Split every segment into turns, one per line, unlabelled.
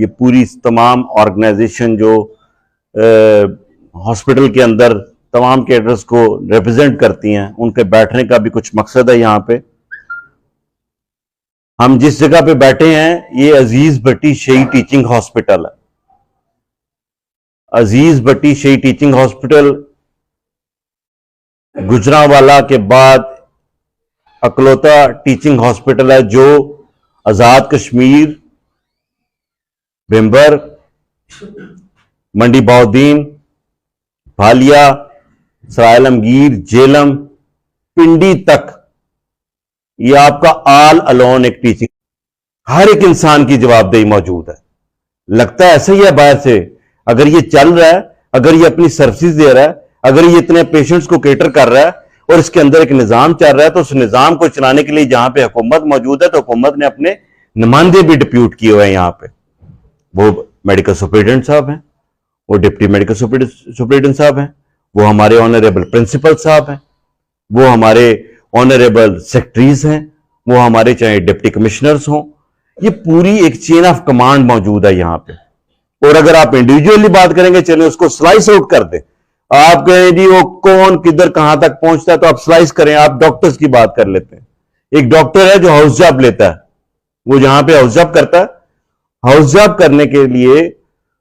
ये पूरी तमाम ऑर्गेनाइजेशन जो हॉस्पिटल के अंदर तमाम कैडर्स को रिप्रेजेंट करती हैं, उनके बैठने का भी कुछ मकसद है। यहाँ पे हम जिस जगह पे बैठे हैं ये अजीज भट्टी शेही टीचिंग हॉस्पिटल है। अजीज भट्टी शेही टीचिंग हॉस्पिटल गुजरांवाला के बाद अकलौता टीचिंग हॉस्पिटल है जो आजाद कश्मीर, भिम्बर, मंडी बहाउद्दीन, भालिया, सराय आलमगीर, जेलम, पिंडी तक ये आपका ऑल अलोन एक टीचिंग, हर एक इंसान की जवाबदेही मौजूद है। लगता है ऐसा ही है बाहर से, अगर ये चल रहा है, अगर ये अपनी सर्विसेज दे रहा है, अगर ये इतने पेशेंट्स को केटर कर रहा है और इसके अंदर एक निजाम चल रहा है, तो उस निजाम को चलाने के लिए जहां पे हुकूमत मौजूद है तो हुकूमत ने अपने नुमाइंदे भी डिप्यूट किए हुए हैं। यहां पे वो मेडिकल सुपरिटेंडेंट साहब हैं, वो डिप्टी मेडिकल सुपरिटेंडेंट साहब हैं, वो हमारे ऑनरेबल प्रिंसिपल साहब हैं, वो हमारे ऑनरेबल सेक्रेटरीज हैं, वो हमारे चाहे डिप्टी कमिश्नर्स हों, ये पूरी एक चेन ऑफ कमांड मौजूद है यहां पे। और अगर आप इंडिविजुअली बात करेंगे, चलिए उसको स्लाइस आउट कर दें, आप कहें जी वो कौन किधर कहां तक पहुंचता है, तो आप स्लाइस करें। आप डॉक्टर्स की बात कर लेते हैं। एक डॉक्टर है जो हाउस जॉब लेता है, वो जहां पे हाउस जॉब करता है, हाउस जॉब करने के लिए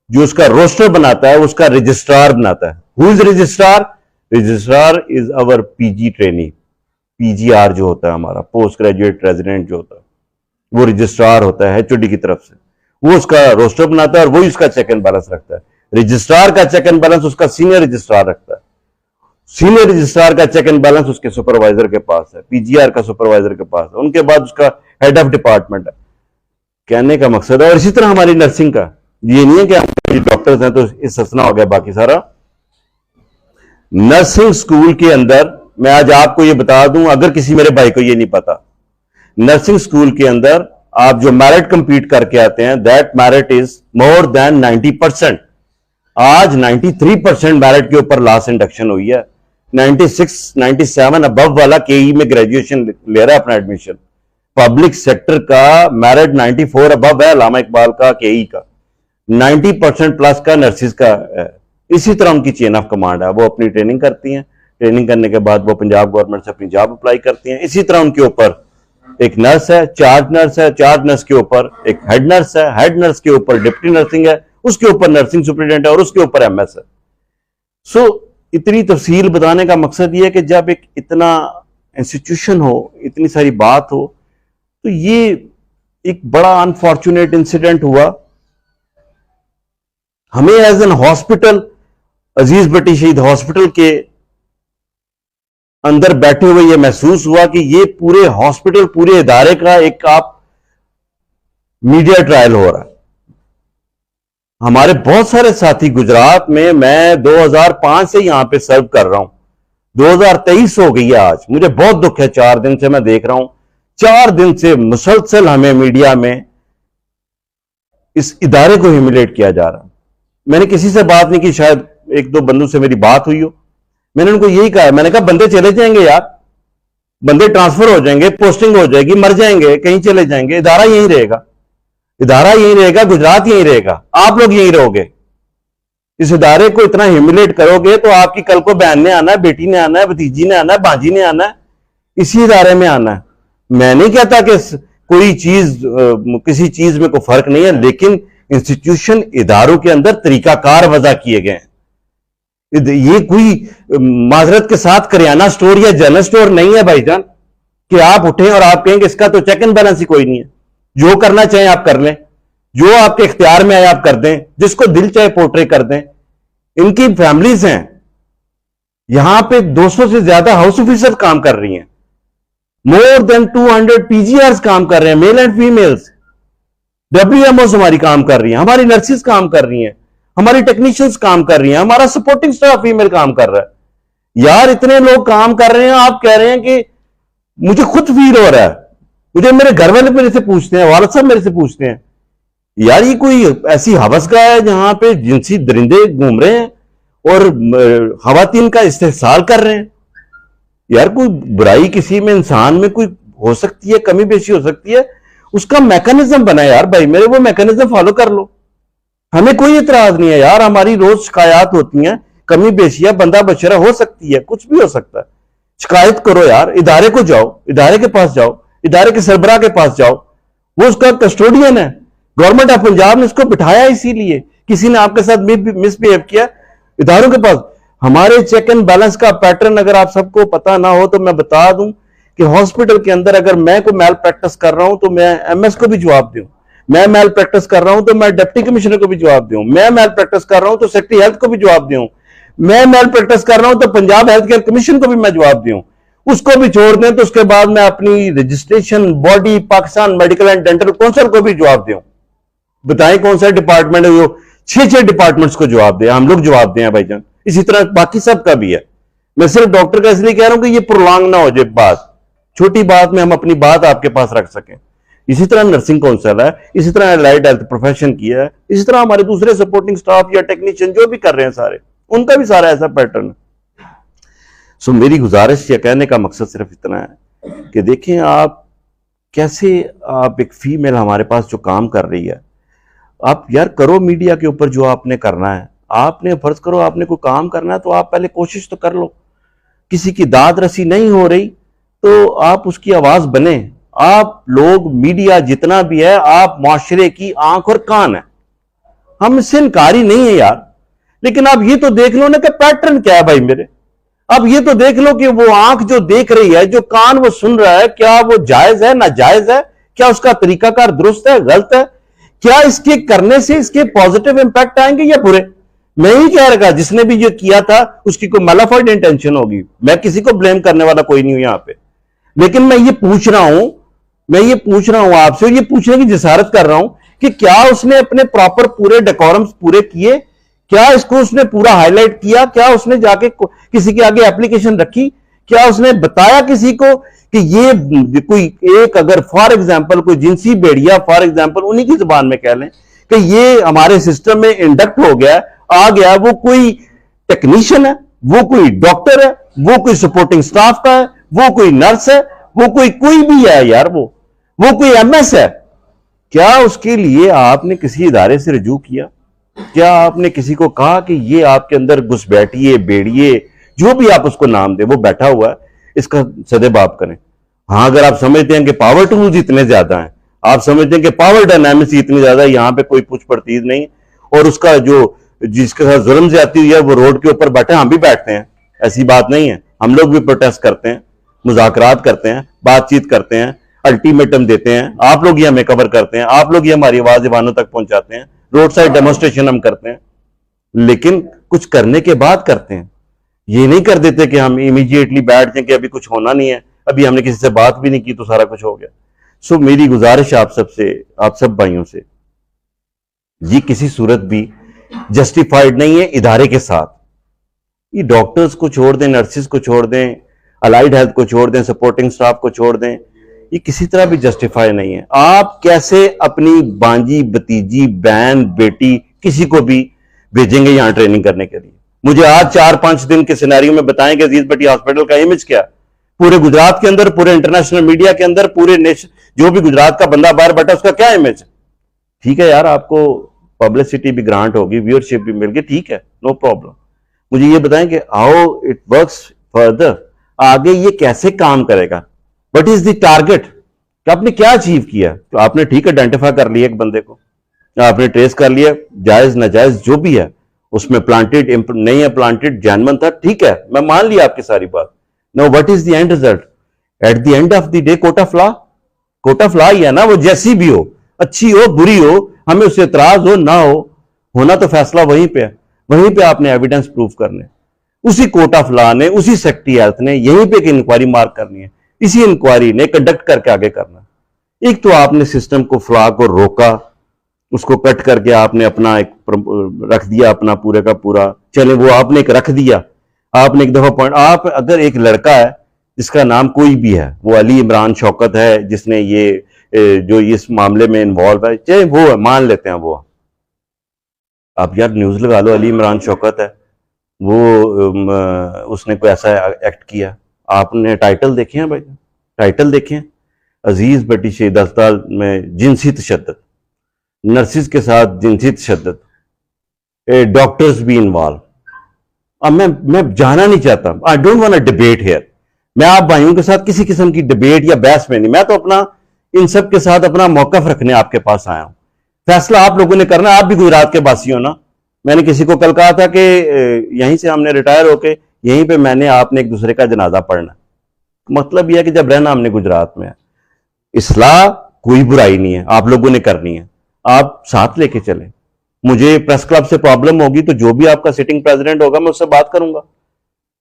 जो उसका रोस्टर बनाता है उसका रजिस्ट्रार बनाता है। Who is registrar? Registrar is our PG trainee, PGR जो होता है हमारा, पोस्ट ग्रेजुएट रेजिडेंट जो होता है, वो रजिस्ट्रार होता है एचओडी की तरफ से। वो उसका रोस्टर बनाता है और वही उसका चेक एंड बैलेंस रखता है। रजिस्ट्रार का चेक एंड बैलेंस उसका सीनियर रजिस्ट्रार रखता है। सीनियर रजिस्ट्रार का चेक एंड बैलेंस उसके सुपरवाइजर के पास है, पीजीआर का सुपरवाइजर के पास है, उनके बाद उसका हेड ऑफ डिपार्टमेंट है। कहने का मकसद है, और इसी तरह हमारी नर्सिंग का, ये नहीं है कि हम डॉक्टर्स हैं तो इस हंसना हो गया बाकी सारा। नर्सिंग स्कूल के अंदर मैं आज आपको ये बता दूं, अगर किसी मेरे भाई को ये नहीं पता, नर्सिंग स्कूल के अंदर आप जो मेरिट कंप्लीट करके आते हैं, that merit is more than 90%। आज 93% मेरिट के ऊपर लास्ट इंडक्शन हुई है। 96, 97 अबव वाला केई में ग्रेजुएशन ले रहा है अपना एडमिशन। पब्लिक सेक्टर का मेरिट 94 अबव है, अल्लामा इकबाल का, केई का 90% प्लस का नर्सिस का है। इसी तरह उनकी चेन ऑफ कमांड है। वो अपनी ट्रेनिंग करती हैं, ट्रेनिंग करने के बाद वो पंजाब गवर्नमेंट से अपनी जॉब अप्लाई करती हैं। इसी तरह उनके ऊपर एक नर्स है, चार्ज नर्स है, चार्ज नर्स के ऊपर एक हेड नर्स है, हेड नर्स के ऊपर डिप्टी नर्सिंग है, उसके ऊपर नर्सिंग सुपरिटेंडेंट है और उसके ऊपर एमएस है। सो इतनी तफसील बताने का मकसद यह है कि जब एक इतना इंस्टीट्यूशन हो, इतनी सारी बात हो, तो ये एक बड़ा अनफॉर्चुनेट इंसिडेंट हुआ। हमें एज एन हॉस्पिटल, अजीज भट्टी शहीद हॉस्पिटल के अंदर बैठे हुए ये महसूस हुआ कि ये पूरे हॉस्पिटल, पूरे इदारे का एक आप मीडिया ट्रायल हो रहा है। हमारे बहुत सारे साथी गुजरात में, मैं 2005 से यहां पे सर्व कर रहा हूं, 2023 हो गई है आज। मुझे बहुत दुख है, 4 दिन से मैं देख रहा हूं, 4 दिन से मुसलसल हमें मीडिया में इस इदारे को ह्यूमिलेट किया जा रहा है। मैंने किसी से बात नहीं की, शायद 1-2 बंदों से मेरी बात हुई हो। मैंने उनको यही कहा, मैंने कहा बंदे चले जाएंगे यार, बंदे ट्रांसफर हो जाएंगे, पोस्टिंग हो जाएगी, मर जाएंगे, कहीं चले जाएंगे, इदारा यहीं रहेगा, इदारा यहीं रहेगा, गुजरात यहीं रहेगा, आप लोग यहीं रहोगे। इस इदारे को इतना ह्यूमिलेट करोगे तो आपकी कल को बहन ने आना है, बेटी ने आना है, भतीजी ने आना है, भांजी ने आना है, इसी इदारे में आना है। मैं नहीं कहता कि कोई चीज, किसी चीज में कोई फर्क नहीं है, लेकिन इंस्टीट्यूशन, इदारों के अंदर तरीकाकार वजह किए गए हैं। ये कोई माजरत के साथ करियाना स्टोर या जनरल स्टोर नहीं है भाईजान कि आप उठें और आप कहेंगे इसका तो चेक एंड बैलेंस ही कोई नहीं है, जो करना चाहें आप कर लें, जो आपके इख्तियार में आए आप कर दें, जिसको दिल चाहे पोर्ट्रे कर दें। इनकी फैमिलीज हैं, यहां पे 200 से ज्यादा हाउस ऑफिसर काम कर रही हैं, मोर देन 200 पीजीआर्स काम कर रहे हैं, मेल एंड फीमेल्स। डब्ल्यूएमओ हमारी काम कर रही हैं, हमारी नर्सिस काम कर रही हैं, हमारी टेक्नीशियंस काम कर रही हैं, हमारा सपोर्टिंग स्टाफ फीमेल काम कर रहा है। यार इतने लोग काम कर रहे हैं, आप कह रहे हैं कि मुझे खुद फील हो रहा है, मुझे मेरे घर वाले मेरे से पूछते हैं, वालिद साहब मेरे से पूछते हैं, यार ये कोई ऐसी हवसगाह है जहां पे जिनसी दरिंदे घूम रहे हैं और खवातीन का इस्तेहसाल कर रहे हैं। यार कोई बुराई किसी में, इंसान में कोई हो सकती है, कमी बेशी हो सकती है, उसका मैकेनिज्म बना यार भाई मेरे, वो मैकेनिज्म फॉलो कर लो। हमें कोई इतराज नहीं है यार, हमारी रोज शिकायत होती हैं, कमी बेशियां, बंदा बशरा हो सकती है, कुछ भी हो सकता है। शिकायत करो यार, इदारे को जाओ, इदारे के पास जाओ, इदारे के सरबराह के पास जाओ, वो उसका कस्टोडियन है। गवर्नमेंट ऑफ पंजाब ने उसको बिठाया इसीलिए, किसी ने आपके साथ मिसबिहेव किया, इदारों के पास। हमारे चेक एंड बैलेंस का पैटर्न अगर आप सबको पता ना हो तो मैं बता दूं कि हॉस्पिटल के अंदर अगर मैं कोई मैल प्रैक्टिस कर रहा हूं तो मैं एमएस को भी जवाब दूं, मैं मैल प्रैक्टिस कर रहा हूं तो मैं डिप्टी कमिश्नर को भी जवाब दूं, मैं मैल प्रैक्टिस कर रहा हूं तो सेक्रेटरी हेल्थ को भी जवाब दूं, मैं मैल प्रैक्टिस कर रहा हूं तो पंजाब हेल्थ केयर कमीशन को भी मैं जवाब दूं। उसको भी छोड़ दें तो उसके बाद मैं अपनी registration body Pakistan medical and dental council को भी जवाब दूं। बताएं कौन सा डिपार्टमेंट है जो 6 डिपार्टमेंट्स को जवाब दे, हम लोग जवाब दें भाईजान। इसी तरह बाकी सब का भी है। मैं सिर्फ डॉक्टर का इसलिए कह रहा हूं कि ये प्रोलॉन्ग ना हो जाए बात, छोटी बात में हम अपनी बात आपके पास रख सकें। इसी तरह नर्सिंग काउंसिल है, इसी तरह एलाइड हेल्थ प्रोफेशन की है, इसी तरह हमारे दूसरे सपोर्टिंग स्टाफ या टेक्नीशियन जो भी कर रहे हैं सारे, उनका भी सारा ऐसा पैटर्न है। सो मेरी गुजारिश या कहने का मकसद सिर्फ इतना है कि देखें आप कैसे, आप एक फीमेल हमारे पास जो काम कर रही है, आप यार करो मीडिया के ऊपर जो आपने करना है। आपने फर्ज करो आपने कोई काम करना है तो आप पहले कोशिश तो कर लो। किसी की दाद रसी नहीं हो रही तो आप उसकी आवाज बने। आप लोग मीडिया जितना भी है, आप माशरे की आंख और कान है, हम इससे इनकारी नहीं है यार। लेकिन आप ये तो देख लो ना कि पैटर्न क्या है भाई मेरे। अब ये तो देख लो कि वो आंख जो देख रही है, जो कान वो सुन रहा है, क्या वो जायज है नाजायज है, क्या उसका तरीकाकार दुरुस्त है गलत है, क्या इसके करने से इसके पॉजिटिव इंपैक्ट आएंगे या बुरे। मैं ही कह रहा जिसने भी ये किया था उसकी कोई मैलाफाइड इंटेंशन होगी, मैं किसी को ब्लेम करने वाला कोई नहीं हूं यहां पे। लेकिन मैं ये पूछ रहा हूं आपसे, और ये पूछने की जिसारत कर रहा हूं कि क्या उसने अपने प्रॉपर पूरे डेकोरम्स पूरे किए, क्या इसको उसने पूरा हाईलाइट किया, क्या उसने जाके किसी के आगे एप्लीकेशन रखी, क्या उसने बताया किसी को कि ये कोई एक, अगर फॉर एग्जांपल कोई जिनसी भेड़िया फॉर एग्जांपल उन्हीं की जुबान में कह लें कि ये हमारे सिस्टम में इंडक्ट हो गया, आ गया, वो कोई टेक्नीशियन है, वो कोई डॉक्टर है, वो कोई सपोर्टिंग स्टाफ का है, वो कोई नर्स है, वो कोई भी है यार, वो कोई एमएस है, क्या उसके लिए आपने किसी इदारे से रजू किया? क्या आपने किसी को कहा कि ये आपके अंदर घुसपैठिए बेड़िए जो भी आप उसको नाम दे, वो बैठा हुआ है, इसका सदेबाप करें। हाँ, अगर आप समझते हैं कि पावर टूल्स इतने ज्यादा हैं, आप समझते हैं कि पावर डायनामिक्स इतनी ज्यादा है, यहां पे कोई पूछ परतीज नहीं, और उसका जो जिसके साथ जुल्म ज्यादती हुई है वो रोड के ऊपर बैठे, हम भी बैठते हैं, ऐसी बात नहीं है। हम लोग भी प्रोटेस्ट करते हैं, मुज़ाकरात करते हैं, बातचीत करते हैं, अल्टीमेटम देते हैं, आप लोग ही हमें कवर करते हैं, आप लोग ही हमारी आवाज दीवानों तक पहुंचाते हैं, रोड साइड डेमोन्स्ट्रेशन हम करते हैं, लेकिन कुछ करने के बाद करते हैं। ये नहीं कर देते कि हम इमीडिएटली बैठ जाएं कि अभी कुछ होना नहीं है, अभी हमने किसी से बात भी नहीं की तो सारा कुछ हो गया। सो मेरी गुजारिश आप सबसे, आप सब भाइयों से, ये किसी सूरत भी जस्टिफाइड नहीं है इदारे के साथ। ये डॉक्टर्स को छोड़ दें, नर्सिस को छोड़ दें, अलाइड हेल्थ को छोड़ दें, सपोर्टिंग स्टाफ को छोड़ दें, ये किसी तरह भी जस्टिफाई नहीं है। आप कैसे अपनी बांजी भतीजी बहन बेटी किसी को भी भेजेंगे यहां ट्रेनिंग करने के लिए? मुझे आज 4-5 दिन के सिनेरियो में बताएं कि अजीज भट्टी हॉस्पिटल का इमेज क्या, पूरे गुजरात के अंदर, पूरे इंटरनेशनल मीडिया के अंदर, पूरे नेशन, जो भी गुजरात का बंदा बाहर बैठा उसका क्या इमेज? ठीक है यार, आपको पब्लिसिटी भी ग्रांट होगी, व्यूअरशिप भी मिल गई, ठीक है, नो प्रॉब्लम। मुझे ये बताएं कि हाउ इट वर्क्स फर्दर, आगे ये कैसे काम करेगा, व्हाट इज द टारगेट, कि आपने क्या अचीव किया? तो आपने ठीक आइडेंटिफाई कर लिया एक बंदे को, आपने ट्रेस कर लिया, जायज नाजायज जो भी है उसमें, प्लांटेड नहीं है, प्लांटेड जैनमन था, ठीक है, मैं मान लिया आपकी सारी बात। No, what is the end result? At the end of the day कोटा फ्ला ही है ना, वो जैसी भी हो, अच्छी हो बुरी हो, हमें उससे एतराज हो ना हो, होना तो फैसला वहीं पे है, वहीं पे आपने एविडेंस प्रूफ करने, उसी कोटा फ्ला ने, उसी सेक्रेटरी हेल्थ ने यहीं पे एक इंक्वायरी मार्क करनी है, इसी इंक्वायरी ने कंडक्ट करके आगे करना। एक तो आपने सिस्टम को, फ्ला को रोका, उसको कट करके आपने अपना एक रख दिया, अपना पूरे का पूरा, चले वो आपने एक रख दिया, आपने एक दफा पॉइंट, आप अगर एक लड़का है जिसका नाम कोई भी है, वो अली इमरान शौकत है जिसने ये जो इस मामले में इन्वॉल्व है, चाहे वो है, मान लेते हैं वो, आप यार न्यूज लगा लो, अली इमरान शौकत है वो, उसने कोई ऐसा एक्ट किया, आपने टाइटल देखे हैं भाई, टाइटल देखे हैं, अजीज भट्टी शहीद अस्पताल में जिनसी तशद्दुद, नर्सिस के साथ जिनसी तशद्दुद, डॉक्टर्स भी इन्वॉल्व। अब मैं जाना नहीं चाहता, I don't want a debate here. मैं आप भाइयों के साथ किसी किस्म की डिबेट या बहस में नहीं, मैं तो अपना इन सब के साथ अपना मौकफ रखने आपके पास आया हूं। फैसला आप लोगों ने करना, आप भी गुजरात के बासी हो ना। मैंने किसी को कल कहा था कि यहीं से हमने रिटायर होके यहीं पे मैंने आपने एक दूसरे का जनाजा पढ़ना। मतलब यह है कि जब रहना हमने गुजरात में है, इस्लाह कोई बुराई नहीं है, आप लोगों ने करनी है, आप साथ लेके चले। मुझे प्रेस क्लब से प्रॉब्लम होगी तो जो भी आपका सिटिंग प्रेसिडेंट होगा मैं उससे बात करूंगा।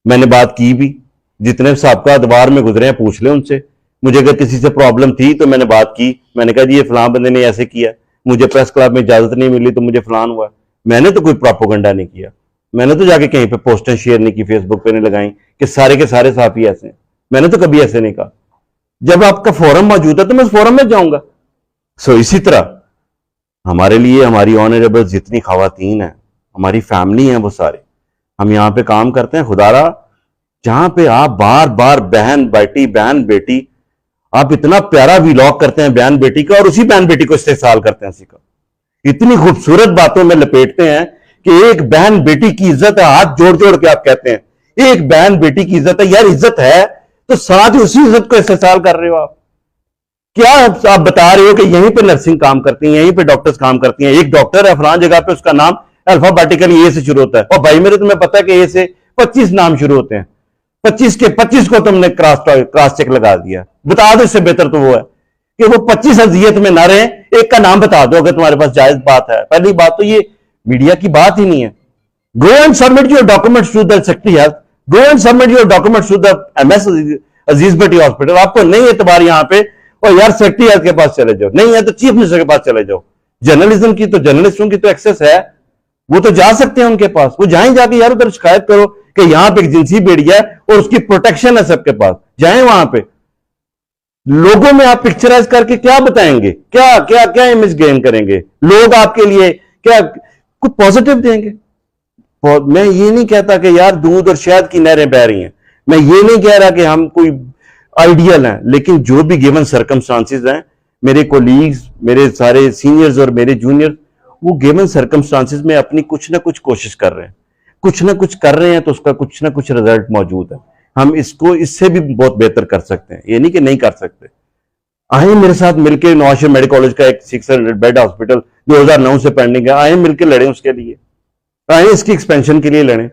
मैंने बात की भी, जितने साबका अदवार में गुजरे हैं पूछ ले उनसे। मुझे अगर किसी से प्रॉब्लम थी तो मैंने बात की, मैंने कहा जी ये फलां बंदे ने ऐसे किया, मुझे प्रेस क्लब में इजाजत नहीं मिली तो मुझे फलान हुआ। मैंने तो कोई प्रोपोगंडा नहीं किया, मैंने तो जाके कहीं पे पोस्टर शेयर नहीं की, फेसबुक पे नहीं लगाई कि सारे के सारे साथी ऐसे हैं। मैंने तो कभी ऐसे नहीं कहा। जब आपका फोरम मौजूद है तो मैं उस फोरम में जाऊंगा। सो इसी तरह हमारे लिए हमारी ऑनरेबल जितनी खवातीन है, हमारी फैमिली है, वो सारे हम यहां पे काम करते हैं। खुदारा जहां पे आप बार बार बहन बेटी आप इतना प्यारा व्लॉग करते हैं बहन बेटी का, और उसी बहन बेटी को इस्तेमाल करते हैं, इतनी खूबसूरत बातों में लपेटते हैं कि एक बहन बेटी की इज्जत है, हाथ जोड़ जोड़ के आप कहते हैं एक बहन बेटी की इज्जत है। यार इज्जत है तो साथ ही उसी इज्जत को इस्तेमाल कर रहे हो आप। क्या आप बता रहे हो कि यहीं पे नर्सिंग काम करती हैं, यहीं पे डॉक्टर्स काम करती हैं, एक डॉक्टर है फलां जगह पे, उसका नाम अल्फाबेटिकली ए से शुरू होता है, और भाई मेरे तुम्हें पता है कि ए से 25 नाम शुरू होते हैं, 25 के 25 को तुमने क्रॉस चेक लगा दिया। बता दो, इससे बेहतर तो वो है कि वो 25 अजियत में ना रहे, एक का नाम बता दो अगर तुम्हारे पास जायज बात है। पहली बात तो ये मीडिया की बात ही नहीं है। Go and submit your documents to the secretary health, go and submit your documents to the MS Aziz Bhatti hospital. आपको नहीं एतबार यहां पे, और यार सेक्रेटरी हेल्थ के पास चले जाओ, नहीं है तो चीफ मिनिस्टर के पास चले जाओ। जर्नलिज्म की तो जर्नलिस्टों की तो एक्सेस है, वो तो जा सकते हैं उनके पास, वो जाएं जाके यार उधर शिकायत करो कि यहां पे एक जिनसी भेड़िया है और उसकी प्रोटेक्शन है सबके पास, जाएं वहां पे। लोगों में आप पिक्चराइज करके क्या बताएंगे, क्या क्या क्या इमेज गेन करेंगे? लोग आपके लिए क्या कुछ पॉजिटिव देंगे? मैं ये नहीं कहता कि यार दूध और शहद की नहरें बह रही हैं, मैं ये नहीं कह रहा कि हम कोई आइडियल हैं, लेकिन जो भी गिवन सर्कमस्टांसिस हैं, मेरे कोलीग्स, मेरे सारे सीनियर्स और मेरे जूनियर, वो गिवन सर्कमस्टांसिस में अपनी कुछ ना कुछ कोशिश कर रहे हैं, कुछ ना कुछ कर रहे हैं, तो उसका कुछ ना कुछ रिजल्ट मौजूद है। हम इसको इससे भी बहुत बेहतर कर सकते हैं, ये नहीं कि नहीं कर सकते। आए मेरे साथ मिलकर नवाज शरीफ मेडिकल कॉलेज का एक 600 बेड हॉस्पिटल 2009 से पेंडिंग है, आए मिलकर लड़े उसके लिए, आए इसकी एक्सपेंशन के लिए लड़े।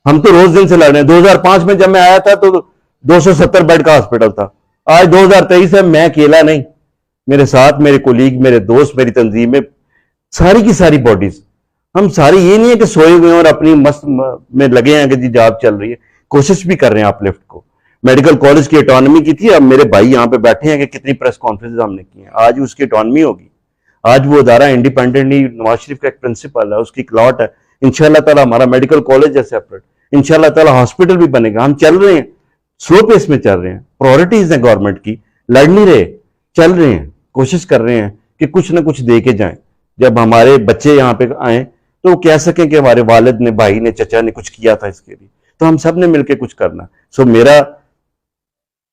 हम तो रोज दिन से लड़ रहे हैं। 2005 में जब मैं आया था तो 270 बेड का हॉस्पिटल था, आज 2023 है, मैं अकेला नहीं, मेरे साथ मेरे कोलीग, मेरे दोस्त, मेरी तंजीम में सारी की सारी बॉडीज, हम सारी ये नहीं है कि सोए हुए हैं और अपनी मस्त में लगे हैं कि जी जॉब चल रही है, कोशिश भी कर रहे हैं आप लिफ्ट को। मेडिकल कॉलेज की ऑटोनॉमी की थी, अब मेरे भाई यहां पे बैठे हैं कि कितनी प्रेस कॉन्फ्रेंस हमने की है, आज उसकी ऑटोनॉमी होगी। आज वो अदारा इंडिपेंडेंटली, नवाज शरीफ का एक प्रिंसिपल है, उसकी क्लॉट है, इंशाल्लाह ताला हमारा मेडिकल कॉलेज है सेपरेट, इंशाल्लाह ताला हॉस्पिटल भी बनेगा। हम चल रहे हैं, स्लो पेस में चल रहे हैं, प्रायोरिटीज है गवर्नमेंट की, लड़ नहीं रहे, चल रहे हैं, कोशिश कर रहे हैं कि कुछ ना कुछ दे के जाएं। जब हमारे बच्चे यहाँ पे आए तो वो कह सकें कि हमारे वालिद ने, भाई ने, चचा ने कुछ किया था इसके लिए, तो हम सब ने मिलकर कुछ करना। सो मेरा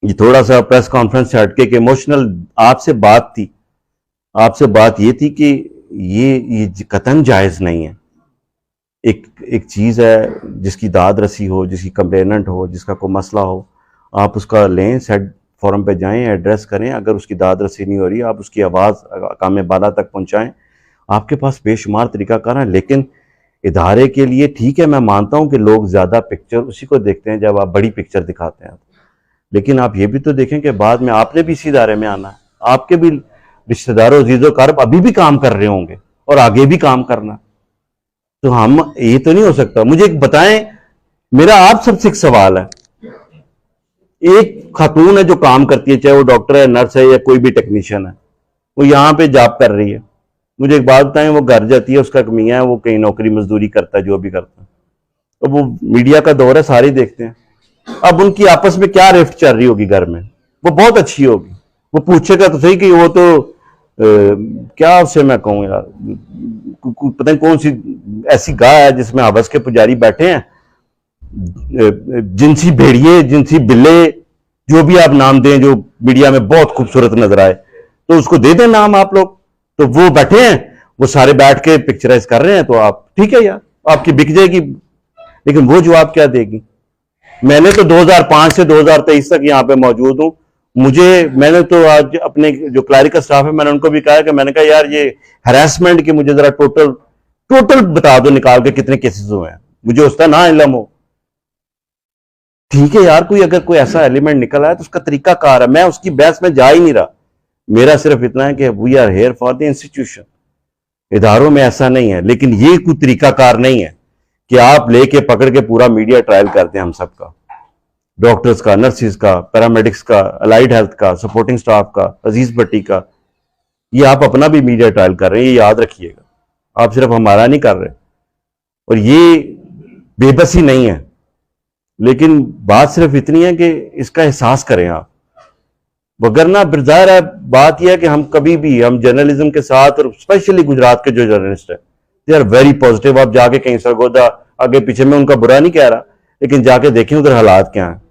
ये थोड़ा सा प्रेस कॉन्फ्रेंस से हटके कि इमोशनल आपसे बात थी, आपसे बात ये थी कि ये कतन जायज नहीं है। एक चीज है जिसकी दाद रसी हो, जिसकी कंप्लेनेंट हो, जिसका कोई मसला हो, आप उसका लें, सेट फोरम पे जाएं, एड्रेस करें। अगर उसकी दाद रसी नहीं हो रही, आप उसकी आवाज़ काम बाला तक पहुंचाएं। आपके पास बेशुमार तरीकाकार है, लेकिन इदारे के लिए ठीक है, मैं मानता हूं कि लोग ज़्यादा पिक्चर उसी को देखते हैं जब आप बड़ी पिक्चर दिखाते हैं, लेकिन आप ये भी तो देखें कि बाद में आपने भी इसी इदारे में आना है, आपके भी रिश्तेदारों, अजीज़ो कारब अभी भी काम कर रहे होंगे और आगे भी काम करना। तो हम ये तो नहीं हो सकता। मुझे एक बताएं, मेरा आप सबसे एक सवाल है, एक खातून है जो काम करती है, चाहे वो डॉक्टर है, नर्स है या कोई भी टेक्नीशियन है, वो यहाँ पे जॉब कर रही है, मुझे एक बात बताएं, वो घर जाती है, उसका एक मियां है, वो कहीं नौकरी मजदूरी करता है, जो भी करता है, तो वो मीडिया का दौर है, सारे देखते हैं। अब उनकी आपस में क्या रिफ्ट चल रही होगी घर में, वो बहुत अच्छी होगी, वो पूछेगा तो सही कि वो तो क्या उससे मैं कहूँ यार, पता नहीं कौन सी ऐसी गाय है जिसमें हवस के पुजारी बैठे हैं, जिनसी भेड़िए, जिनसी बिल्ले, जो भी आप नाम दें जो मीडिया में बहुत खूबसूरत नजर आए, तो उसको दे दें नाम आप लोग। तो वो बैठे हैं, वो सारे बैठ के पिक्चराइज कर रहे हैं, तो आप ठीक है यार, आपकी बिक जाएगी, लेकिन वो जवाब क्या देगी? मैंने तो 2005 से 2023 तक यहाँ पे मौजूद हूं। मैंने तो आज अपने जो क्लरिकल स्टाफ है, मैंने उनको भी कहा कि मैंने कहा यार ये हरासमेंट की मुझे जरा टोटल बता दो निकाल के कितने केसेस हुए हैं, मुझे उसका ना इल्म हो। ठीक है यार, अगर कोई ऐसा एलिमेंट निकल आया तो उसका तरीका कार है, मैं उसकी बहस में जा ही नहीं रहा। मेरा सिर्फ इतना है कि we are here for the institution. इदारों में ऐसा नहीं है, लेकिन ये कोई तरीकाकार नहीं है कि आप लेके पकड़ के पूरा मीडिया ट्रायल करते हैं हम सबका, डॉक्टर्स का, नर्सिस का, पैरामेडिक्स का, अलाइड हेल्थ का, सपोर्टिंग स्टाफ का, अजीज भट्टी का। ये आप अपना भी मीडिया ट्रायल कर रहे हैं, ये याद रखिएगा, आप सिर्फ हमारा नहीं कर रहे। और ये बेबसी नहीं है, लेकिन बात सिर्फ इतनी है कि इसका एहसास करें आप। वगरना जाहिर है बात यह है कि हम कभी भी, हम जर्नलिज्म के साथ, और स्पेशली गुजरात के जो जर्नलिस्ट है, दे आर वेरी पॉजिटिव। आप जाके कहीं सरगोदा आगे पीछे, में उनका बुरा नहीं कह रहा, लेकिन जाके देखें उधर हालात क्या हैं।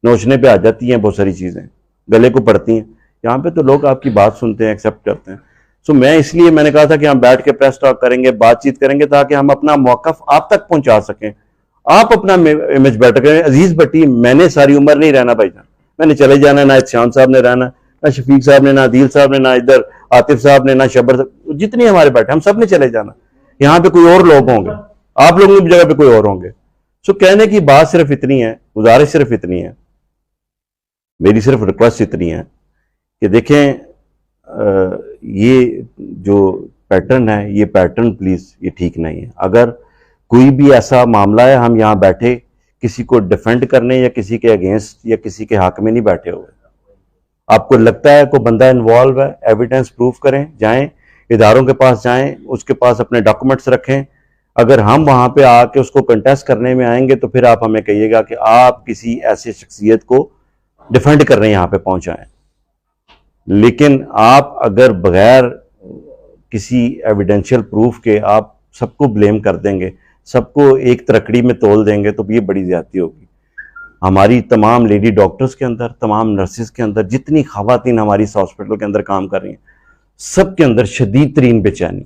नोचने पे आ जाती हैं बहुत सारी चीजें, गले को पड़ती हैं। यहाँ पे तो लोग आपकी बात सुनते हैं, एक्सेप्ट करते हैं। सो मैंने कहा था कि हम बैठ के प्रेस टॉक करेंगे, बातचीत करेंगे, ताकि हम अपना मौकफ आप तक पहुंचा सकें, आप अपना इमेज बेटर करें। अजीज भट्टी, मैंने सारी उम्र नहीं रहना भाईजान, मैंने चले जाना, ना इत्शान साहब ने रहना, ना शफीक साहब ने, ना आदिल साहब ने, ना इधर आतिफ साहब ने, ना शबर, जितने हमारे बैठे हम सब ने चले जाना। यहाँ पे कोई और लोग होंगे, आप लोगों की जगह पे कोई और होंगे। सो कहने की बात सिर्फ इतनी है, गुजारिश सिर्फ इतनी है, मेरी सिर्फ रिक्वेस्ट इतनी है कि देखें, ये जो पैटर्न है, ये पैटर्न प्लीज ये ठीक नहीं है। अगर कोई भी ऐसा मामला है, हम यहाँ बैठे किसी को डिफेंड करने या किसी के अगेंस्ट या किसी के हक में नहीं बैठे हुए। आपको लगता है कोई बंदा इन्वॉल्व है, एविडेंस प्रूफ करें, जाएं इदारों के पास, जाएं उसके पास अपने डॉक्यूमेंट्स रखें। अगर हम वहां पे आके उसको कंटेस्ट करने में आएंगे तो फिर आप हमें कहिएगा कि आप किसी ऐसे शख्सियत को डिफेंड करने यहाँ पे पहुंचाएं। लेकिन आप अगर बगैर किसी एविडेंशियल प्रूफ के आप सबको ब्लेम कर देंगे, सबको एक तरकड़ी में तोल देंगे, तो ये बड़ी ज्यादती होगी। हमारी तमाम लेडी डॉक्टर्स के अंदर, तमाम नर्सिस के अंदर, जितनी खवातीन हमारी इस हॉस्पिटल के अंदर काम कर रही हैं, सबके अंदर शदीद तरीन बेचैनी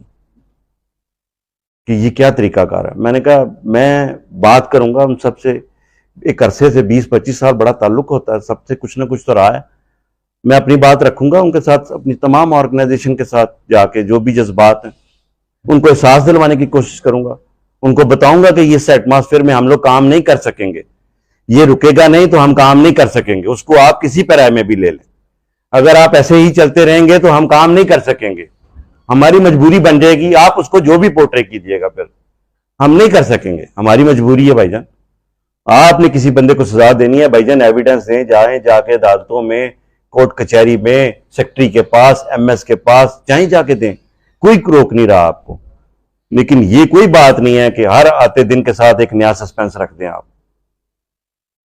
कि ये क्या तरीकाकार है। मैंने कहा मैं बात करूंगा हम सबसे, एक अरसे से 20-25 साल बड़ा ताल्लुक होता है, सबसे कुछ ना कुछ तो रहा है। मैं अपनी बात रखूंगा उनके साथ, अपनी तमाम ऑर्गेनाइजेशन के साथ जाके, जो भी जज्बात हैं उनको एहसास दिलवाने की कोशिश करूंगा। उनको बताऊंगा कि इस एटमॉस्फेयर में हम लोग काम नहीं कर सकेंगे, ये रुकेगा नहीं तो हम काम नहीं कर सकेंगे। उसको आप किसी पैराए में भी ले लें, अगर आप ऐसे ही चलते रहेंगे तो हम काम नहीं कर सकेंगे, हमारी मजबूरी बन जाएगी। आप उसको जो भी पोर्ट्रे कीजिएगा, फिर हम नहीं कर सकेंगे, हमारी मजबूरी है भाईजान। आपने किसी बंदे को सजा देनी है भाईजान, एविडेंस दें, जाएं जाके अदालतों में, कोर्ट कचहरी में, सेक्रेटरी के पास, एमएस के पास, चाहे जाके दें, कोई रोक नहीं रहा आपको। लेकिन ये कोई बात नहीं है कि हर आते दिन के साथ एक नया सस्पेंस रख दें आप।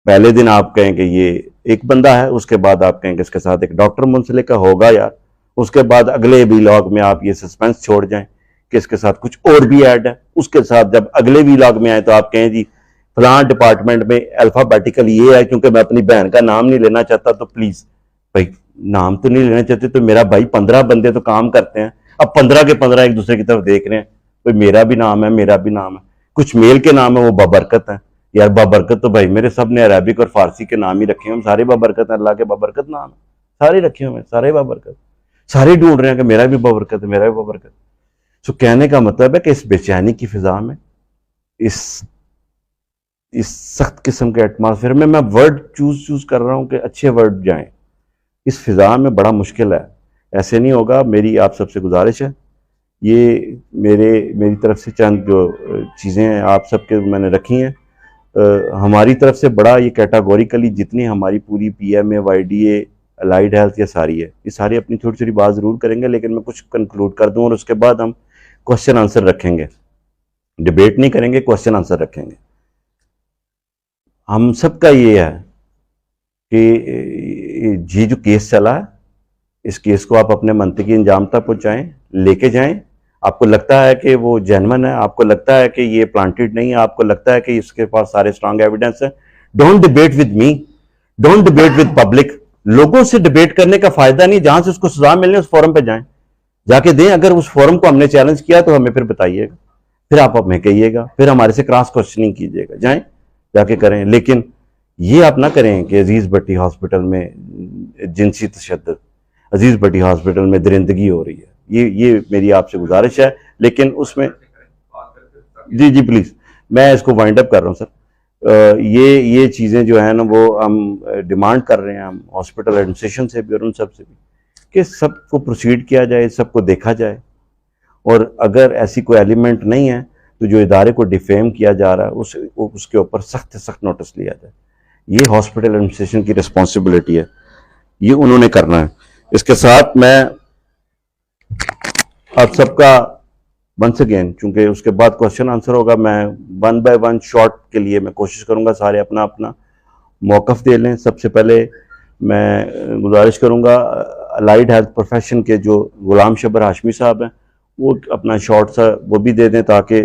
पहले दिन आप कहेंगे ये एक बंदा है, उसके बाद आप कहेंगे इसके साथ एक डॉक्टर मुंसलिक का होगा यार, उसके बाद अगले वीलॉग में आप ये सस्पेंस छोड़ जाएं कि इसके साथ कुछ और भी ऐड है। उसके साथ जब अगले वीलॉग में आए तो आप कहें जी फलां डिपार्टमेंट में अल्फाबेटिकल ये है, क्योंकि मैं अपनी बहन का नाम नहीं लेना चाहता, तो प्लीज भाई नाम तो नहीं लेना चाहते तो मेरा भाई 15 बंदे तो काम करते हैं, अब 15 के 15 एक दूसरे की तरफ देख रहे हैं, भाई मेरा भी नाम है, मेरा भी नाम है, कुछ मेल के नाम है, वो बाबरकत है यार। बाबरकत तो भाई मेरे सब ने अरबिक और फारसी के नाम ही रखे हैं, हम सारे बाबरकत हैं, अल्लाह के बाबरकत नाम है, सारे रखे हुए, सारे बाबरकत, सारे ढूंढ रहे हैं कि मेरा भी बाबरकत है, मेरा भी बाबरकत। सो कहने का मतलब है कि इस बेचैनी की फिजा में, इस सख्त किस्म के एटमॉस्फेयर में, मैं वर्ड चूज कर रहा हूं कि अच्छे वर्ड जाएं, इस फिजा में बड़ा मुश्किल है, ऐसे नहीं होगा। मेरी आप सबसे गुजारिश है, ये मेरी तरफ से चंद जो चीज़ें हैं आप सबके मैंने रखी हैं, हमारी तरफ से बड़ा ये कैटेगोरिकली जितनी हमारी पूरी पीएमए, वाईडीए, अलाइड हेल्थ, ये सारी है, ये सारी अपनी छोटी छोटी बात ज़रूर करेंगे, लेकिन मैं कुछ कंक्लूड कर दूं और उसके बाद हम क्वेश्चन आंसर रखेंगे, डिबेट नहीं करेंगे, क्वेश्चन आंसर रखेंगे। हम सबका ये है कि ये जो केस चला है, इस केस को आप अपने मंतकी अंजाम तक पहुंचाएं, लेके जाएं। आपको लगता है कि वो जेन्युइन है, आपको लगता है कि ये प्लांटेड नहीं है, आपको लगता है कि इसके पास सारे स्ट्रांग एविडेंस है, don't debate with me, don't debate with public. लोगों से डिबेट करने का फायदा नहीं, जहां से उसको सजा मिलने उस फोरम पे जाएं, जाके दें। अगर उस फोरम को हमने चैलेंज किया तो हमें फिर बताइएगा, फिर आप हमें कहिएगा, फिर हमारे से क्रॉस क्वेश्चनिंग कीजिएगा, जाएं जाके करें। लेकिन ये आप ना करें कि अजीज भट्टी हॉस्पिटल में जिनसी तशद्दुद, अजीज भट्टी हॉस्पिटल में दरिंदगी हो रही है, ये मेरी आपसे गुजारिश है। लेकिन उसमें जी जी प्लीज, मैं इसको वाइंड अप कर रहा हूँ सर। ये चीज़ें जो है ना वो हम डिमांड कर रहे हैं, हम हॉस्पिटल एडमिनिस्ट्रेशन से भी और उन सब से भी, कि सबको प्रोसीड किया जाए, सबको देखा जाए, और अगर ऐसी कोई एलिमेंट नहीं है तो जो इदारे को डिफेम किया जा रहा है उसके ऊपर सख्त से सख्त नोटिस लिया जाए। ये हॉस्पिटल एडमिनिस्ट्रेशन की रिस्पॉन्सिबिलिटी है, ये उन्होंने करना है। इसके साथ मैं आप सबका वंस अगेन, चूंकि उसके बाद क्वेश्चन आंसर होगा, मैं वन बाय वन शॉर्ट के लिए मैं कोशिश करूंगा सारे अपना अपना मौकफ दे लें। सबसे पहले मैं गुजारिश करूंगा अलाइड हेल्थ प्रोफेशन के जो गुलाम शबर हाशमी साहब हैं, वो अपना शॉर्ट सा वो भी दे दें ताकि